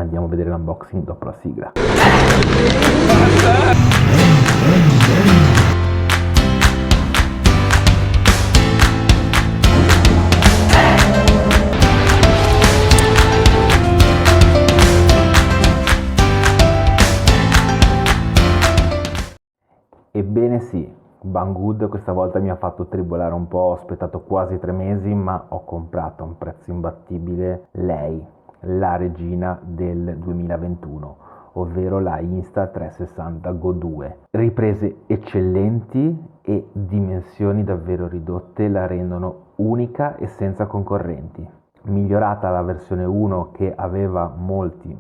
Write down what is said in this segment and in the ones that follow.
andiamo a vedere l'unboxing dopo la sigla. Ebbene sì, Banggood questa volta mi ha fatto tribolare un po', ho aspettato quasi 3 mesi, ma ho comprato a un prezzo imbattibile lei, la regina del 2021, ovvero la Insta360 Go 2. Riprese eccellenti e dimensioni davvero ridotte la rendono unica e senza concorrenti. Migliorata la versione 1 che aveva molti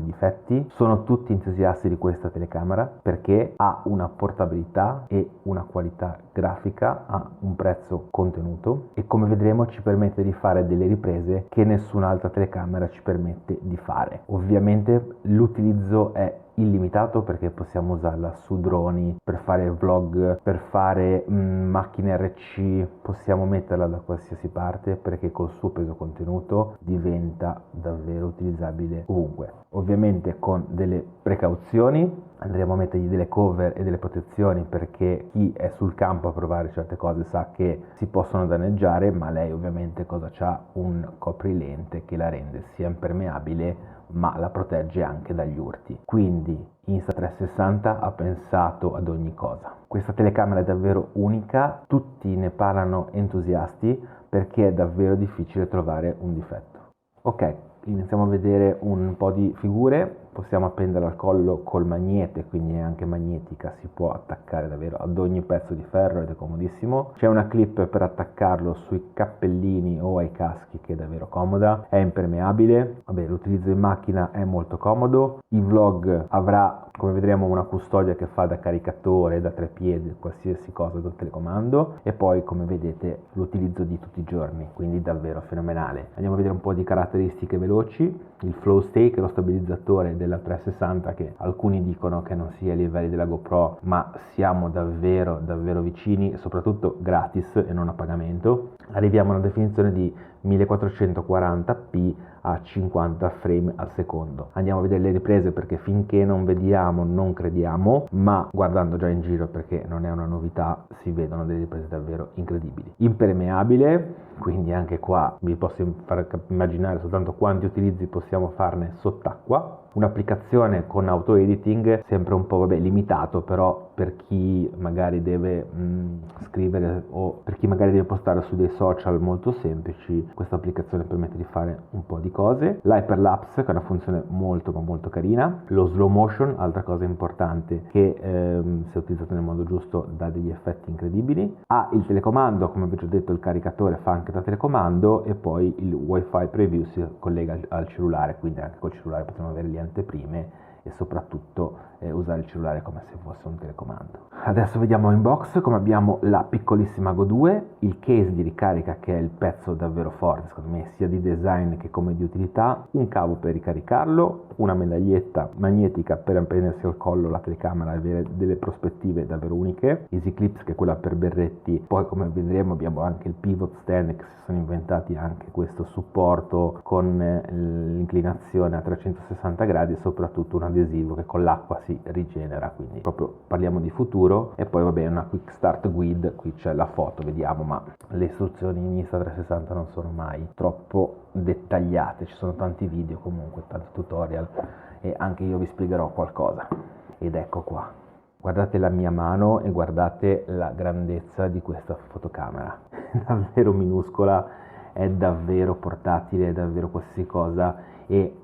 difetti. Sono tutti entusiasti di questa telecamera perché ha una portabilità e una qualità grafica a un prezzo contenuto e come vedremo ci permette di fare delle riprese che nessun'altra telecamera ci permette di fare. Ovviamente l'utilizzo è illimitato perché possiamo usarla su droni, per fare vlog, per fare macchine RC, possiamo metterla da qualsiasi parte perché col suo peso contenuto diventa davvero utilizzabile ovunque. Ovviamente con delle precauzioni, andremo a mettergli delle cover e delle protezioni perché chi è sul campo a provare certe cose sa che si possono danneggiare, ma lei ovviamente cosa c'ha? Un coprilente che la rende sia impermeabile ma la protegge anche dagli urti. Quindi Insta360 ha pensato ad ogni cosa. Questa telecamera è davvero unica, tutti ne parlano entusiasti perché è davvero difficile trovare un difetto. Ok, iniziamo a vedere un po' di figure. Possiamo appenderla al collo col magnete, quindi è anche magnetica, si può attaccare davvero ad ogni pezzo di ferro ed è comodissimo. C'è una clip per attaccarlo sui cappellini o ai caschi che è davvero comoda, è impermeabile, vabbè, l'utilizzo in macchina è molto comodo. Il vlog avrà, come vedremo, una custodia che fa da caricatore, da treppiedi, qualsiasi cosa dal telecomando, e poi come vedete l'utilizzo di tutti i giorni, quindi davvero fenomenale. Andiamo a vedere un po' di caratteristiche veloci. Il flow stake, lo stabilizzatore della 360, che alcuni dicono che non sia ai livelli della GoPro, ma siamo davvero vicini e soprattutto gratis e non a pagamento. Arriviamo a una definizione di 1440p a 50 frame al secondo. Andiamo a vedere le riprese perché finché non vediamo non crediamo, ma guardando già in giro, perché non è una novità, si vedono delle riprese davvero incredibili. Impermeabile, quindi anche qua vi posso far immaginare soltanto quanti utilizzi possiamo farne sott'acqua. Un'applicazione con auto editing sempre un po' limitato, però per chi magari deve scrivere o per chi magari deve postare su dei social molto semplici, questa applicazione permette di fare un po' di cose. L'hyperlapse, che è una funzione molto carina. Lo slow motion, altra cosa importante che se utilizzato nel modo giusto dà degli effetti incredibili. Ha il telecomando, come vi ho già detto il caricatore fa anche da telecomando, e poi il wifi preview si collega al cellulare, quindi anche col cellulare potremo avere le anteprime e soprattutto usare il cellulare come se fosse un telecomando. Adesso vediamo in box come abbiamo la piccolissima Go 2, il case di ricarica che è il pezzo davvero forte secondo me sia di design che come di utilità, un cavo per ricaricarlo, una medaglietta magnetica per appendersi al collo la telecamera e avere delle prospettive davvero uniche, Easy Clips che è quella per berretti, poi come vedremo abbiamo anche il pivot stand che si sono inventati anche questo supporto con l'inclinazione a 360 gradi e soprattutto un adesivo che con l'acqua si rigenera, quindi proprio parliamo di futuro. E poi vabbè una quick start guide, qui c'è la foto, vediamo, ma le istruzioni in Insta360 non sono mai troppo dettagliate, ci sono tanti video comunque, tanti tutorial e anche io vi spiegherò qualcosa. Ed ecco qua, guardate la mia mano e guardate la grandezza di questa fotocamera, è davvero minuscola, è davvero portatile, è davvero qualsiasi cosa, e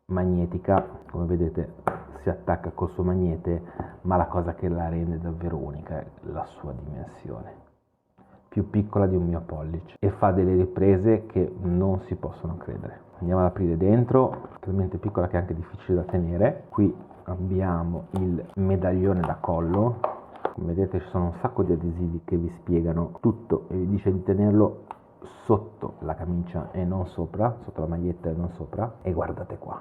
magnetica, come vedete si attacca col suo magnete, ma la cosa che la rende davvero unica è la sua dimensione, più piccola di un mio pollice, e fa delle riprese che non si possono credere. Andiamo ad aprire dentro, talmente piccola che è anche difficile da tenere. Qui abbiamo il medaglione da collo, come vedete ci sono un sacco di adesivi che vi spiegano tutto e vi dice di tenerlo sotto la camicia e non sopra, sotto la maglietta e non sopra. E guardate qua,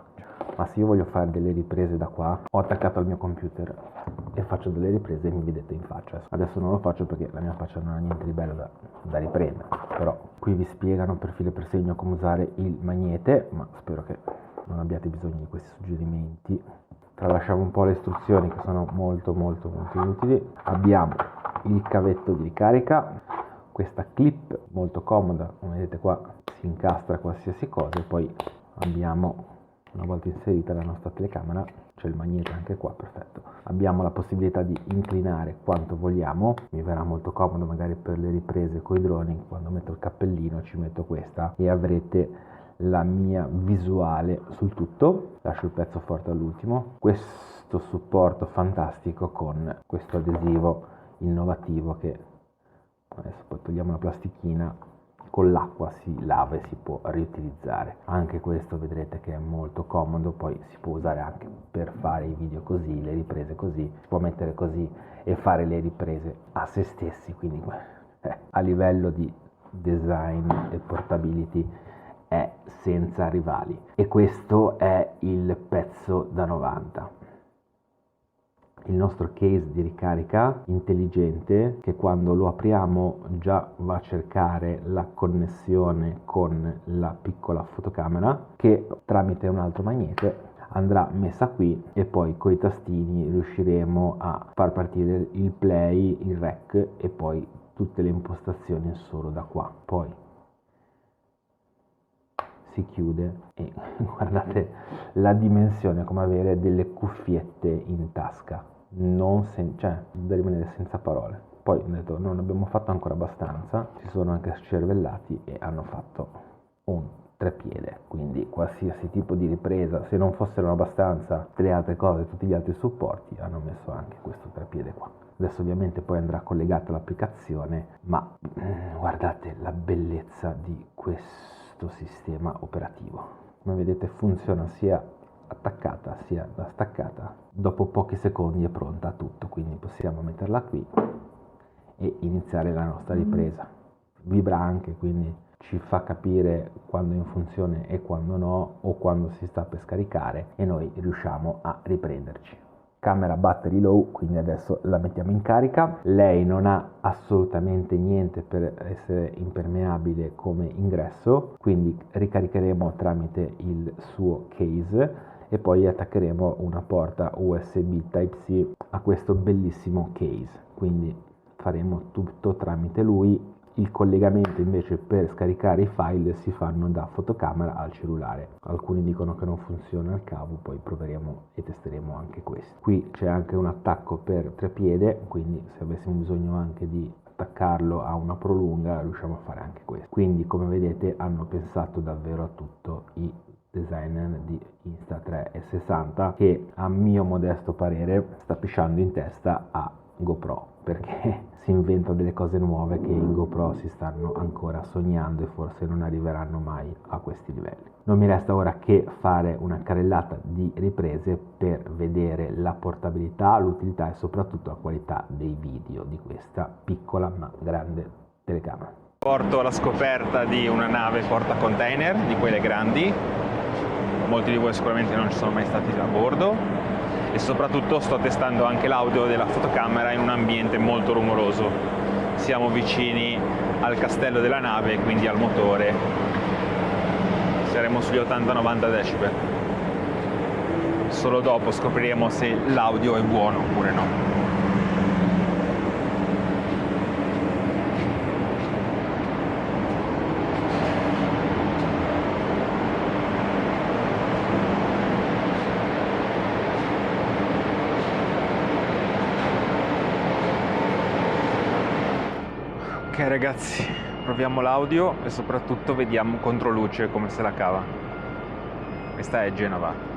ma se io voglio fare delle riprese da qua, ho attaccato al mio computer e faccio delle riprese e mi vedete in faccia. Adesso non lo faccio perché la mia faccia non ha niente di bello da riprendere, però qui vi spiegano per filo e per segno come usare il magnete, ma spero che non abbiate bisogno di questi suggerimenti. Tralasciamo un po' le istruzioni che sono molto utili. Abbiamo il cavetto di ricarica, questa clip molto comoda, come vedete qua si incastra qualsiasi cosa, e poi abbiamo, una volta inserita la nostra telecamera, c'è il magnete anche qua, perfetto. Abbiamo la possibilità di inclinare quanto vogliamo, mi verrà molto comodo magari per le riprese con i droni, quando metto il cappellino ci metto questa e avrete la mia visuale sul tutto. Lascio il pezzo forte all'ultimo, questo supporto fantastico con questo adesivo innovativo che adesso poi togliamo la plastichina, con l'acqua si lava e si può riutilizzare. Anche questo vedrete che è molto comodo, poi si può usare anche per fare i video così, le riprese così, si può mettere così e fare le riprese a se stessi, quindi a livello di design e portability è senza rivali. E questo è il pezzo da 90. Il nostro case di ricarica intelligente, che quando lo apriamo già va a cercare la connessione con la piccola fotocamera, che tramite un altro magnete andrà messa qui, e poi coi tastini riusciremo a far partire il play, il rec e poi tutte le impostazioni solo da qua. Poi si chiude e guardate la dimensione, come avere delle cuffiette in tasca, cioè da rimanere senza parole. Poi ho detto non abbiamo fatto ancora abbastanza, si sono anche scervellati e hanno fatto un trepiede, quindi qualsiasi tipo di ripresa, se non fossero abbastanza le altre cose, tutti gli altri supporti, hanno messo anche questo trepiede qua. Adesso ovviamente poi andrà collegata l'applicazione, ma guardate la bellezza di questo sistema operativo. Come vedete funziona sia attaccata sia da staccata, dopo pochi secondi è pronta a tutto, quindi possiamo metterla qui e iniziare la nostra ripresa. Vibra anche, quindi ci fa capire quando è in funzione e quando no, o quando si sta per scaricare, e noi riusciamo a riprenderci. Camera battery low, quindi adesso la mettiamo in carica. Lei non ha assolutamente niente per essere impermeabile come ingresso, quindi ricaricheremo tramite il suo case e poi attaccheremo una porta USB Type-C a questo bellissimo case, quindi faremo tutto tramite lui. Il collegamento invece per scaricare i file si fanno da fotocamera al cellulare. Alcuni dicono che non funziona il cavo, poi proveremo e testeremo anche questo. Qui c'è anche un attacco per trepiede, quindi se avessimo bisogno anche di attaccarlo a una prolunga riusciamo a fare anche questo. Quindi come vedete hanno pensato davvero a tutto i designer di Insta360, che a mio modesto parere sta pisciando in testa a GoPro, perché si inventa delle cose nuove che in GoPro si stanno ancora sognando e forse non arriveranno mai a questi livelli. Non mi resta ora che fare una carrellata di riprese per vedere la portabilità, l'utilità e soprattutto la qualità dei video di questa piccola ma grande telecamera. Porto alla scoperta di una nave portacontainer, di quelle grandi. Molti di voi sicuramente non ci sono mai stati a bordo, e soprattutto sto testando anche l'audio della fotocamera in un ambiente molto rumoroso. Siamo vicini al castello della nave, quindi al motore. Saremo sugli 80-90 decibel. Solo dopo scopriremo se l'audio è buono oppure no. Ok ragazzi, proviamo l'audio e soprattutto vediamo controluce come se la cava. Questa è Genova.